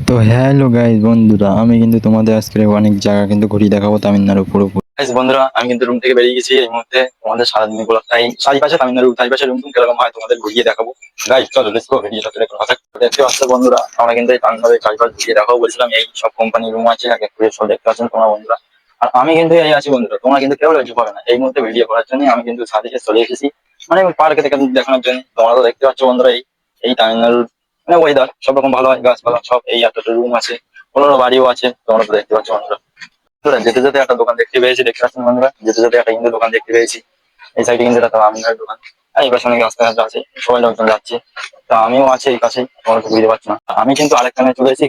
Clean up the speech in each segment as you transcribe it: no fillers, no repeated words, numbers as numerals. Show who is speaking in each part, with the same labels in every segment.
Speaker 1: তো hello guys বন্ধুরা, আমি কিন্তু তোমাদের আজকে অনেক জায়গা কিন্তু ঘুরিয়ে দেখাবো তামিলনাড়ু পুরোপুরি। গাইস বন্ধুরা, আমি কিন্তু রুম থেকে বেরিয়ে গেছি এই মুহূর্তে। তোমাদের সারাদিন গুলো তাই চারিপাশে তামিলনাড়ু, চারিপাশে রুম টুম কিরকম হয় তোমাদের ঘুরিয়ে দেখাবো। গাইস চলো লেটস গো, ভিডিওটা করে কথা দেখতে পাচ্ছ বন্ধুরা, আমরা কিন্তু এই তামিলনাড়ু চারিপাশে ঘুরিয়ে দেখাবো বলছিলাম। এই সব কোম্পানি রুম আছে, আগে ঘুরে সব দেখতে পাচ্ছেন তোমরা বন্ধুরা। আর আমি কিন্তু এই আছি বন্ধুরা, তোমরা কিন্তু কেউ লজ্জা পাবে না। এই মুহূর্তে ভিডিও করার জন্য আমি কিন্তু সাথে চলে এসেছি, মানে পার্কে থেকে দেখানোর জন্য। তোমরা তো দেখতে পাচ্ছ বন্ধুরা, এই তামিলনাড়ুর মানে ওয়েদার সব রকম ভালো হয়, গাছপালা সব, এই এতটা রুম আছে, কোনো বাড়িও আছে, তোমরা তো দেখতে পাচ্ছ বন্ধুরা। বন্ধুরা, যেতে যেতে একটা দোকান দেখতে পেয়েছি, দেখতে পাচ্ছেন বন্ধুরা, যেতে যেতে একটা হিন্দু দোকান দেখতে পেয়েছি। এই সাইডে কিন্তু একটা রামনাথের দোকান, আর এই পাশে অনেক রাস্তাঘাট আছে, সবাই লোকজন যাচ্ছে। তা আমিও আছি এই পাশে, তোমরা তো বুঝতে পারছো না। আমি কিন্তু আরেকখানে চলে এসেছি,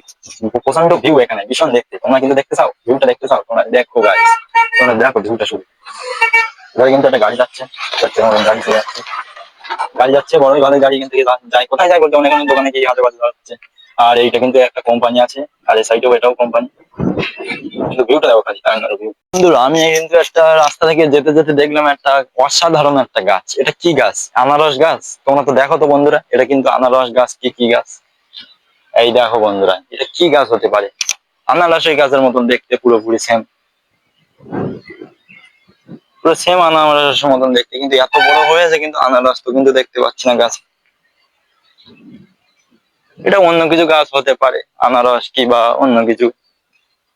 Speaker 1: প্রচন্ড ভিউ এখানে, ভীষণ দেখতে। তোমরা কিন্তু দেখতে চাও ভিউটা, দেখতে চাও তোমরা, দেখো গাইস, তোমরা দেখো ভিউটা শুধু। এবারে কিন্তু একটা গাড়ি যাচ্ছে, গাড়ি চলে যাচ্ছে, গাড়ি যাচ্ছে, বড়ই ভালো গাড়ি এখান থেকে যায়, কোথায় যায় বলতে অনেক অনেক দোকানে গিয়ে হাতে বাজে যাচ্ছে। আর এইটা কিন্তু একটা কোম্পানি আছে, আর এই সাইডেও এটাও কোম্পানি। কিন্তু ভিউটা দেখো খালি, তামিলনাড়ু ভিউ। বন্ধুরা, আমি কিন্তু একটা রাস্তা থেকে যেতে যেতে দেখলাম একটা অসাধারণ একটা গাছ। এটা কি গাছ? আনারস গাছ। তোমরা তো দেখো তো বন্ধুরা, এটা কিন্তু আনারস গাছ। কি গাছ? এই দেখো বন্ধুরা, এটা কি গাছ হতে পারে? আনারসের গাছের মতন দেখতে, পুরোপুরি সেম, পুরো সেম আনারসের মতন দেখতে, কিন্তু এত বড় হয়েছে, কিন্তু আনারস তো কিন্তু দেখতে পাচ্ছি না গাছ। এটা অন্য কিছু গাছ হতে পারে, আনারস কি বা অন্য কিছু।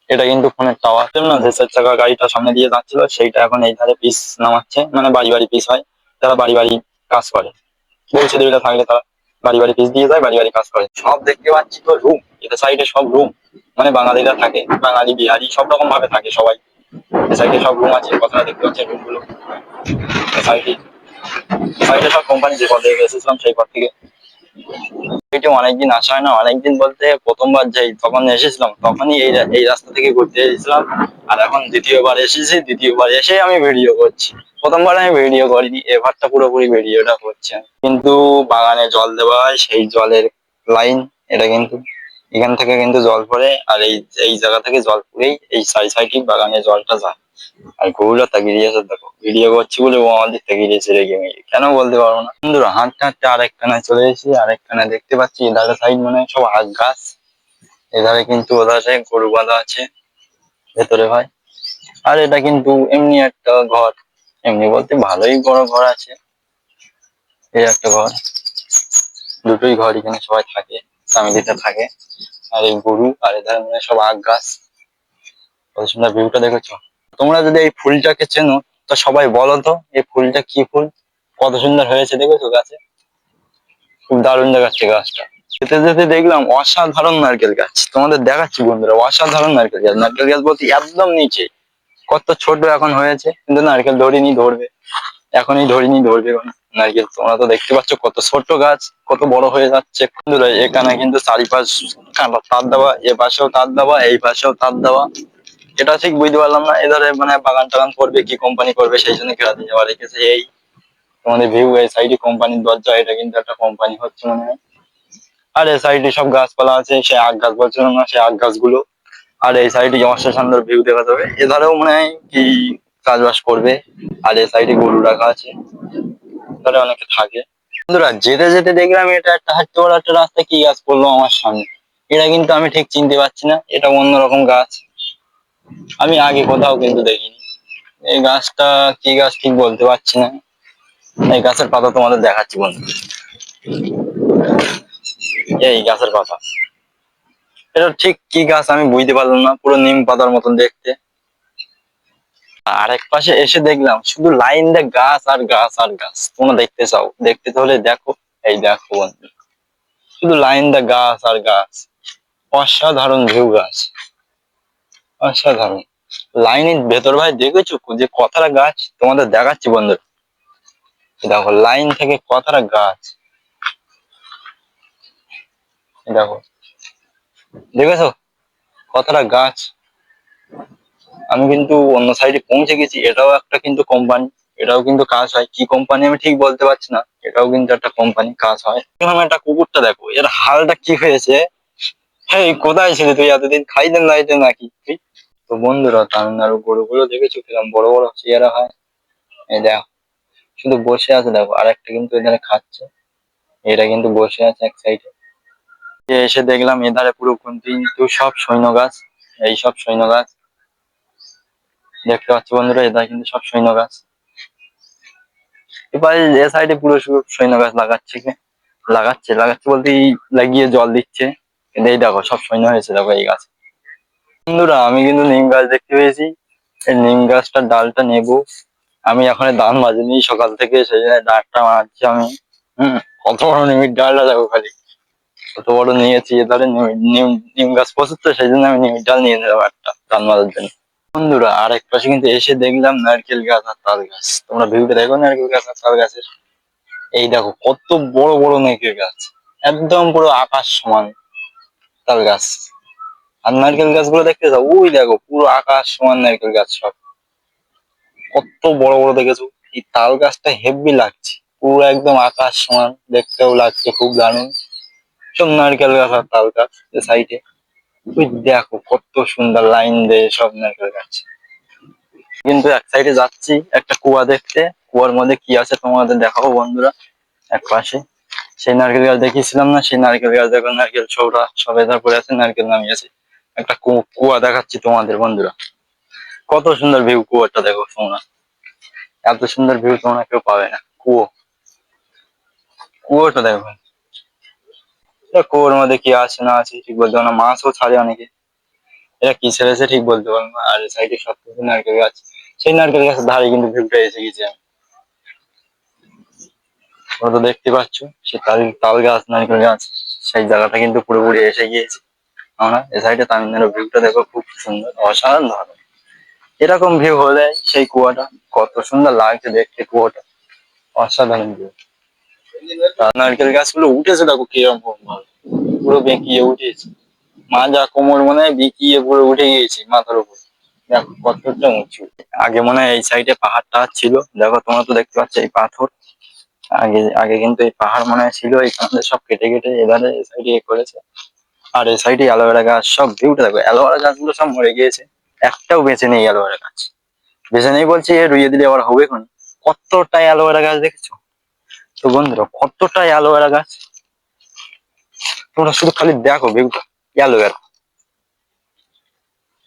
Speaker 1: এটা কিন্তু ফোনের টাওয়ার না, যে চার চাকা গাড়িটা সামনে দিয়ে যাচ্ছিল, সেইটা এখন এই ধারে পিস নামাচ্ছে, মানে বাড়ি বাড়ি পিস হয়, তারা বাড়ি বাড়ি কাজ করে। বলছে দুইটা থাকলে তারা বাড়ি বাড়ি পিস দিয়ে যায়, বাড়ি বাড়ি কাজ করে। সব দেখতে পাচ্ছি তো রুম, এটা সাইডে সব রুম, মানে বাঙালিরা থাকে, বাঙালি বিহারি সব রকম ভাবে থাকে সবাই। এ সাইডে সব রুম আছে, কথা দেখতে পাচ্ছি রুম গুলো। সাইডে সাইডে সব কোম্পানি, যে পথে এসেছিলাম সেই পথ থেকে। এটা অনেকদিন আসা হয় না, অনেকদিন বলতে প্রথমবার যাই তখন এসেছিলাম, তখনই এই রাস্তা থেকে ঘুরতে এসেছিলাম। আর এখন দ্বিতীয়বার এসেছি, দ্বিতীয়বার এসে আমি ভিডিও করছি। প্রথমবার আমি ভিডিও করিনি, এবারটা পুরোপুরি ভিডিওটা করছি আমি। কিন্তু বাগানে জল দেওয়া হয়, সেই জলের লাইন এটা কিন্তু, এখান থেকে কিন্তু জল পড়ে, আর এই জায়গা থেকে জল পড়েই এই সাইডে বাগানে জলটা যায়। আর গরুটা তাকিয়ে দিয়েছে দেখো, ভিডিও করছি বলে ও আমাদের তাকিয়ে দিয়েছে রেগে মেগে, কেন বলতে পারবো না। বন্ধুরা, হাঁটতে হাঁটতে আরেকখানে চলে এসেছি, আরেকখানে দেখতে পাচ্ছি এধারে সাইড মানে সব আখ গাছ। এধারে কিন্তু ওধারে গরু বাঁধা আছে ভেতরে ভাই। আর এটা কিন্তু এমনি একটা ঘর, এমনি বলতে ভালোই বড় ঘর আছে। এই একটা ঘর, দুটোই ঘর, এখানে সবাই থাকে, ফ্যামিলিতে থাকে। আর এই গরু, আর এধারে মানে সব আখ গাছ। কত সুন্দর ভিউটা দেখেছো? তোমরা যদি এই ফুলটাকে চেনো, তো সবাই বলো তো এই ফুলটা কি ফুল, কত সুন্দর হয়েছে দেখেছো গাছে, খুব দারুণ দেখাচ্ছে গাছটা। যেতে যেতে দেখলাম অসাধারণ নারকেল গাছ, তোমাদের দেখাচ্ছি বন্ধুরা, অসাধারণ নারকেল গাছ। নারকেল গাছ বলতে একদম নিচে, কত ছোট এখন হয়েছে, কিন্তু নারকেল ধরিনি, ধরবে এখনই, ধরিনি ধরবে নারকেল। তোমরা তো দেখতে পাচ্ছ কত ছোট গাছ, কত বড় হয়ে যাচ্ছে বন্ধুরা। এখানে কিন্তু চারিপাশ তার দেওয়া, এ পাশেও তার দেওয়া, এই পাশেও তার দেওয়া। এটা ঠিক বুঝতে পারলাম না, এধারে মানে বাগান টাগান করবে, কি কোম্পানি করবে, সেই জন্য ঘেরা দিয়ে যাওয়া রেখেছে। এই তোমাদের ভিউ, এই সাইডে কোম্পানির দরজা, এটা কিন্তু একটা কোম্পানি হচ্ছে মনে হয়। আর এই সাইডে সব গাছপালা আছে, সেই আখ গাছ বলছিল না, সেই আখ গাছগুলো। আর এই সাইডে অবশ্যই সুন্দর ভিউ দেখা যাবে, এধারেও মনে হয় কি চাষবাস করবে। আর এই সাইডে গরু রাখা আছে, এধারে অনেকে থাকে। বন্ধুরা, যেতে যেতে দেখলাম এটা একটা হাঁটতে বড় একটা রাস্তা, কি গাছ পড়লো আমার সামনে, এটা কিন্তু আমি ঠিক চিনতে পারছি না, এটা অন্যরকম গাছ, আমি আগে কোথাও কিন্তু দেখিনি। এই গাছটা কি গাছ ঠিক বলতে পারছি না। এই গাছের পাতা তোমাদের দেখাচ্ছি বন্ধু, এই গাছের পাতা, এটা ঠিক কি গাছ আমি বুঝতে পারলাম না, পুরো নিম পাতার মতন দেখতে। আরেক পাশে এসে দেখলাম শুধু লাইন দিয়ে গাছ আর গাছ আর গাছ। তোমরা দেখতে চাও, দেখতে হলে দেখো, এই দেখো বন্ধু, শুধু লাইন দিয়ে গাছ আর গাছ, অসাধারণ ভিউ গাছ, অসাধারণ। লাইনের ভেতর ভাই দেখেছো যে কতটা গাছ, তোমাদের দেখাচ্ছি বন্ধু, দেখো লাইন থেকে কতটা গাছ, দেখো, দেখেছো কতটা গাছ। আমি কিন্তু অন্য সাইডে পৌঁছে গেছি, এটাও একটা কিন্তু কোম্পানি, এটাও কিন্তু কাজ হয়, কি কোম্পানি আমি ঠিক বলতে পারছি না, এটাও কিন্তু একটা কোম্পানি, কাজ হয়। এখানে একটা কুকুরটা দেখো, এর হালটা কি হয়েছে। হ্যাঁ, কোথায় ছিল তুই এতদিন, খাইতেন লাইতে নাকি তুই? তো বন্ধুরা, তামিলনাড়ু গরুগুলো দেখেছো কিরকম বড় বড় চেহারা হয়। এই দেখো, শুধু বসে আছে দেখো, আর একটা কিন্তু এখানে খাচ্ছে, এটা কিন্তু বসে আছে এক সাইডে। এসে দেখলাম এধারে পুরো কিন্তু সব সৈন্য গাছ, এই সব সৈন্য গাছ দেখতে পাচ্ছি বন্ধুরা, এধারে কিন্তু সব সৈন্য গাছ। এবার এ সাইডে পুরো সৈন্য গাছ লাগাচ্ছে লাগাচ্ছে বলতে লাগিয়ে জল দিচ্ছে। কিন্তু এই দেখো সব সৈন্য হয়েছে দেখো এই গাছ। বন্ধুরা আমি কিন্তু নিম গাছ দেখতে পেয়েছি, এই নিম গাছটার ডালটা নেবো। আমি এখন দান বাজিনি সকাল থেকে, সেই জন্য ডালটা মারছি আমি। কত বড় নিমের ডালটা দেখো খালি, কত বড় নিয়েছি। এধারে নিম নিম গাছ প্রচুর, তো সেই জন্য আমি নিমের ডাল নিয়ে নিলাম একটা দান বাজার জন্য। বন্ধুরা আর এক পাশে কিন্তু এসে দেখলাম নারকেল গাছ আর তাল গাছ। তোমরা ভিউটা দেখো নারকেল গাছ আর তাল গাছের। এই দেখো কত বড় বড় নারকেল গাছ, একদম পুরো আকাশ সমান তাল গাছ। আর নারকেল গাছগুলো দেখতে যাও, ওই দেখো পুরো আকাশ সমান নারকেল গাছ সব, কত বড় বড় দেখেছো। এই তাল গাছটা হেভি লাগছে, পুরো একদম আকাশ সমান, দেখতেও লাগছে খুব দারুণ। সব নারকেল গাছ আর তাল গাছ সাইডে, ওই দেখো কত সুন্দর লাইন দিয়ে সব নারকেল গাছ। কিন্তু এক সাইডে যাচ্ছি একটা কুয়া দেখতে, কুয়ার মধ্যে কি আছে তোমাদের দেখাবো বন্ধুরা। এক পাশে সেই নারকেল গাছ দেখিয়েছিলাম না, সেই নারকেল গাছ দেখো, নারকেল ছোবড়া সব এধার পরে আছে, নারকেল নামিয়েছে। একটা কুয়া দেখাচ্ছি তোমাদের বন্ধুরা, কত সুন্দর ভিউ। কুয়াটা দেখো তোমরা, এত সুন্দর ভিউ তোমরা কেউ পাবে না। কুয়োটা দেখো, কুয়োর মধ্যে কি আছে না আছে ঠিক বলতে পারবো না, মাছও ছাড়ে অনেকে, এটা কি ছেড়েছে ঠিক বলতে পারবো না। আর সাইডে সব কিছু নারকেল গাছ, সেই নারকেল গাছের ধারে কিন্তু ভিউটা এসে গেছে আমি। তোমরা তো দেখতে পাচ্ছ সে তাল গাছ নারকেল গাছ, সেই জায়গাটা কিন্তু পুরোপুরি এসে গিয়েছে আমরা। এ সাইডে তামিলনাড়ুর ভিউটা দেখো, খুব সুন্দর অসাধারণ ধরনের। এরকম ভিউ হলে সেই কুয়াটা কত সুন্দর লাগছে দেখতে, কুয়াটা অসাধারণ ভিউ। নারকেল গাছগুলো উঠেছে দেখো কিরকম ভাবে, পুরো বেঁকিয়ে উঠেছে, মাজা কোমর মনে হয় বেঁকিয়ে পুরো উঠে গিয়েছে মাথার উপর। দেখো কতটা উঁচু। আগে মনে হয় এই সাইডে পাহাড়টা ছিল, দেখো তোমরা তো দেখতে পাচ্ছ এই পাথর। আগে আগে কিন্তু এই পাহাড় মনে হয় ছিল, এইখানে সব কেটে কেটে এধারে এই সাইডে করেছে। আর এই সাইডে অ্যালোভেরা গাছ, সব ভিউটা দেখো, অ্যালোভেরা গাছগুলো সব মরে গিয়েছে, একটাও বেঁচে নেই অ্যালোভেরা গাছ। বেঁচে নেই বলছি, এ রুইয়ে দিলে আবার হবে কোন। কতটাই অ্যালোভেরা গাছ দেখেছো তো বন্ধুরা, কতটাই অ্যালোভেরা গাছ। তোমরা শুধু খালি দেখো ভিউটা, অ্যালোভেরা।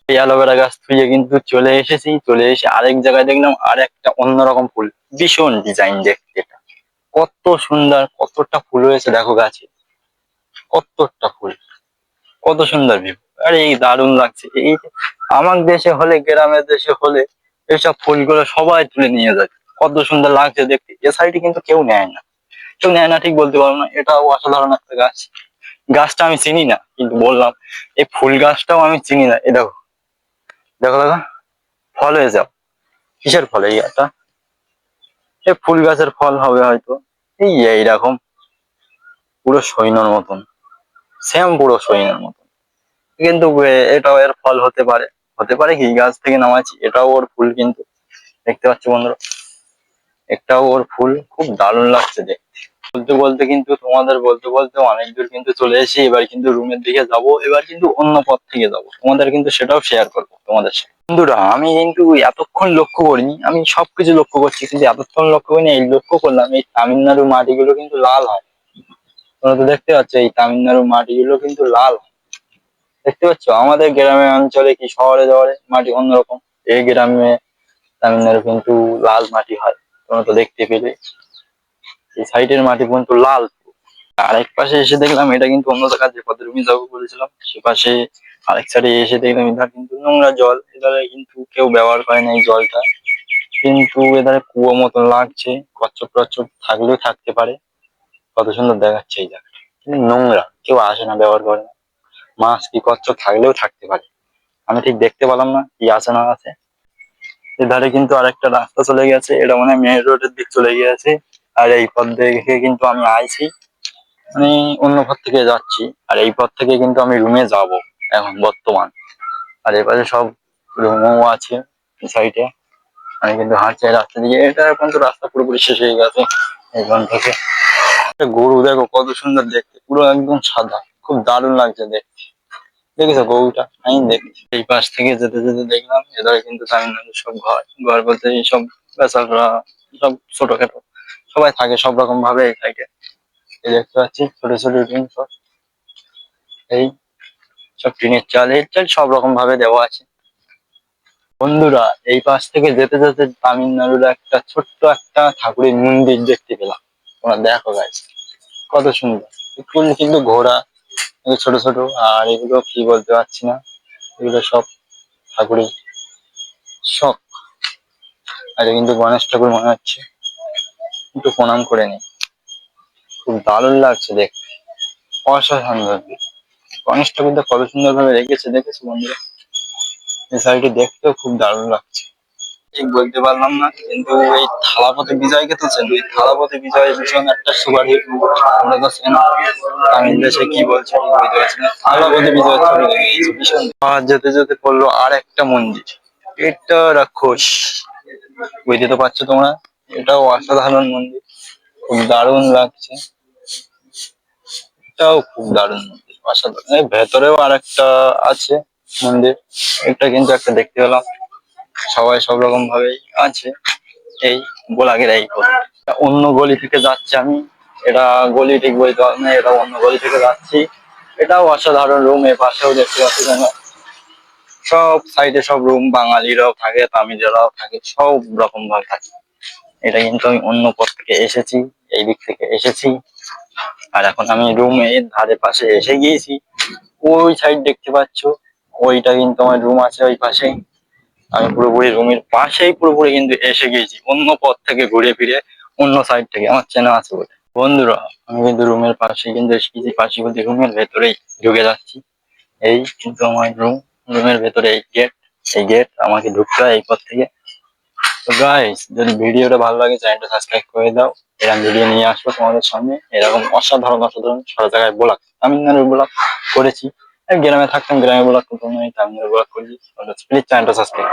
Speaker 1: এই অ্যালোভেরা গাছ থুয়ে কিন্তু চলে এসেছি, চলে এসে আরেক জায়গায় দেখলাম আর একটা অন্যরকম ফুল, ভীষণ ডিজাইন দেখতে এটা, কত সুন্দর, কতটা ফুল হয়েছে দেখো গাছে, কতটা ফুল, কত সুন্দর ভিউ। আরে এই দারুণ লাগছে। এই যে আমার দেশে হলে, গ্রামের দেশে হলে এইসব ফুলগুলো সবাই তুলে নিয়ে যায়, কত সুন্দর লাগছে দেখতে। এ সাইডে কিন্তু কেউ নেয় না, কেউ নেয় না ঠিক বলতে পারবো না, এটাও অসাধারণ একটা গাছ। গাছটা আমি চিনি না কিন্তু বললাম, এই ফুল গাছটাও আমি চিনি না। এ দেখো, দেখো দেখো ফল হয়ে যাও, কিসের ফল এই একটা, এই ফুল গাছের ফল হবে হয়তো। এই এইরকম পুরো সৈন্যর মতন, সেম পুরো সৈন্যর মতন। কিন্তু এটাও এর ফল হতে পারে, হতে পারে কি গাছ থেকে নামাচ্ছি, এটাও ওর ফুল কিন্তু। দেখতে পাচ্ছ বন্ধুরা, একটাও ওর ফুল, খুব দারুণ লাগছে দেখতে। বলতে বলতে কিন্তু তোমাদের বলতে বলতে অনেক দূর কিন্তু চলে এসেছি। এবার কিন্তু রুমের দিকে যাব, এবার কিন্তু অন্য পথ থেকে যাব, তোমাদের কিন্তু সেটাও শেয়ার করবো তোমাদের সাথে। বন্ধুরা আমি কিন্তু এতক্ষণ লক্ষ্য করিনি, আমি সবকিছু লক্ষ্য করছি কিন্তু এতক্ষণ লক্ষ্য করিনি। এই লক্ষ্য করলাম এই তামিলনাড়ুর মাটিগুলো কিন্তু লাল হয়। তোমরা তো দেখতে পাচ্ছ এই তামিলনাড়ুর মাটিগুলো কিন্তু লাল হয়, দেখতে পাচ্ছ। আমাদের গ্রামের অঞ্চলে কি শহরে শহরে মাটি অন্যরকম, এই গ্রামে তামিলনাড়ু কিন্তু লাল মাটি হয়। তোমরা তো দেখতে পেলে এই সাইডের মাটি কিন্তু লাল। আরেক পাশে এসে দেখলাম এটা কিন্তু অন্য জায়গায়, যে পথে রুমে যাবো বলেছিলাম সে পাশে আরেক সাইডে এসে দেখলাম এধার কিন্তু নোংরা জল, এধারে কিন্তু কেউ ব্যবহার করে না এই জলটা। কিন্তু এধারে কুয়ো মতন লাগছে, কচ্ছপ টচ্ছপ থাকলেও থাকতে পারে, কত সুন্দর দেখাচ্ছে এই জায়গাটা। কিন্তু নোংরা, কেউ আসে না, ব্যবহার করে না। মাছ কি কচ্ছপ থাকলেও থাকতে পারে, আমি ঠিক দেখতে পেলাম না কি আছে না আছে। এধারে কিন্তু আরেকটা রাস্তা চলে গেছে, এটা মানে মেন রোডের দিক চলে গিয়েছে। আর এই পথ দেখে কিন্তু আমি আইছি, আমি অন্য পথ থেকে যাচ্ছি। আর এই পথ থেকে কিন্তু আমি রুমে যাব এখন বর্তমান। আর এপাশে সব রুমও আছে এই সাইডে। আমি কিন্তু হাঁটছি রাস্তা দিয়ে, এটা এখন তো রাস্তা পুরোপুরি শেষ হয়ে গেছে এখান থেকে। একটা গরু দেখো কত সুন্দর দেখতে, পুরো একদম সাদা, খুব দারুণ লাগছে দেখতে। দেখেছো গরুটা, আমি দেখছি এই পাশ থেকে যেতে যেতে দেখলাম এধারে কিন্তু তামিলনাড়ুর সব ঘর, ঘর বলতে সব বেচারা, সব ছোটখাটো সবাই থাকে সব রকম ভাবে এই সাইডে। এই দেখতে পাচ্ছি ছোট ছোট রুম সব, এই সব টিনের চাল, এর চাল সব রকম ভাবে দেওয়া আছে। বন্ধুরা এই পাশ থেকে যেতে যেতে তামিলনাড়ুর একটা ছোট্ট একটা ঠাকুরের মন্দির দেখতে পেলাম। তোমরা দেখো গাইস, কত সুন্দর। এগুলো কিন্তু ঘোড়া, এগুলো ছোট ছোট, আর এগুলো কি বলতে পারছি না। এগুলো সব ঠাকুরের শখ। আর কিন্তু গণেশ ঠাকুর মনে হচ্ছে, একটু প্রণাম করে নি। খুব দারুণ লাগছে দেখতে, অসাধারণ লাগবে। গণেশ ঠাকুরটা কত সুন্দর ভাবে রেখেছে, দেখেছো বন্ধুরা? এই শাড়িটি দেখতেও খুব দারুণ লাগছে। ঠিক বলতে পারলাম না, কিন্তু এই থালাপতি বিজয়কে তো চেন, এই থালাপতি বিজয় ভীষণ একটা সুপার হিট। আমরা তো চেন, তামিল দেশে কি বলছে আমি বুঝতে পারছি না। থালাপতি বিজয় ছবি লেগে গেছে ভীষণ। আর যেতে যেতে পড়লো আর একটা মন্দির, এটা রাক্ষস। বুঝতে তো পারছো তোমরা, এটাও অসাধারণ মন্দির, খুব দারুণ লাগছে। এটাও খুব দারুণ মন্দির, অসাধারণ। এর ভেতরেও আর একটা আছে মন্দির, এটা কিন্তু একটা দেখতে পেলাম। সবাই সব রকম ভাবেই আছে। এই গোলাগের এই পথ। অন্য গলি থেকে যাচ্ছি আমি, এটা গলি ঠিক বলতে পারবো না, এটা অন্য গলি থেকে যাচ্ছি। এটাও অসাধারণ রুম, এ পাশেও দেখতে পাচ্ছি যেন সব সাইডে সব রুম, বাঙালিরাও থাকে, তামিলেরাও থাকে, সব রকম ভাবে থাকে। এটা কিন্তু আমি অন্য পথ থেকে এসেছি, এই দিক থেকে এসেছি। আর এখন আমি রুমের ধারে পাশে এসে গিয়েছি। ওই সাইড দেখতে পাচ্ছ, ওইটা কিন্তু আমার রুম আছে ওই পাশেই। আমি পুরোপুরি রুমের পাশেই পুরোপুরি কিন্তু এসে গিয়েছি, অন্য পথ থেকে ঘুরে ফিরে, অন্য সাইড থেকে, আমার চেনা আছে বলে। বন্ধুরা আমি কিন্তু রুমের পাশে কিন্তু এসে গেছি, পাশে বলতে রুমের ভেতরেই ঢুকে যাচ্ছি। এই কিন্তু আমার রুম, রুমের ভেতরে এই গেট, এই গেট, আমাকে ঢুকতে হয় এই পথ থেকে। তো গাইস, যদি ভিডিওটা ভালো লাগে চ্যানেলটা সাবস্ক্রাইব করে দাও। এরকম ভিডিও নিয়ে আসবো তোমাদের সামনে, এরকম অসাধারণ অসাধারণ সারা জায়গায় ব্লগ, তামিলনাড়ুর ব্লগ করেছি। গ্রামে থাকতাম, গ্রামে ব্লগ করতাম, আমি তামিলনাড়ু ব্লগ করেছি। প্লিজ চ্যানেলটা সাবস্ক্রাইব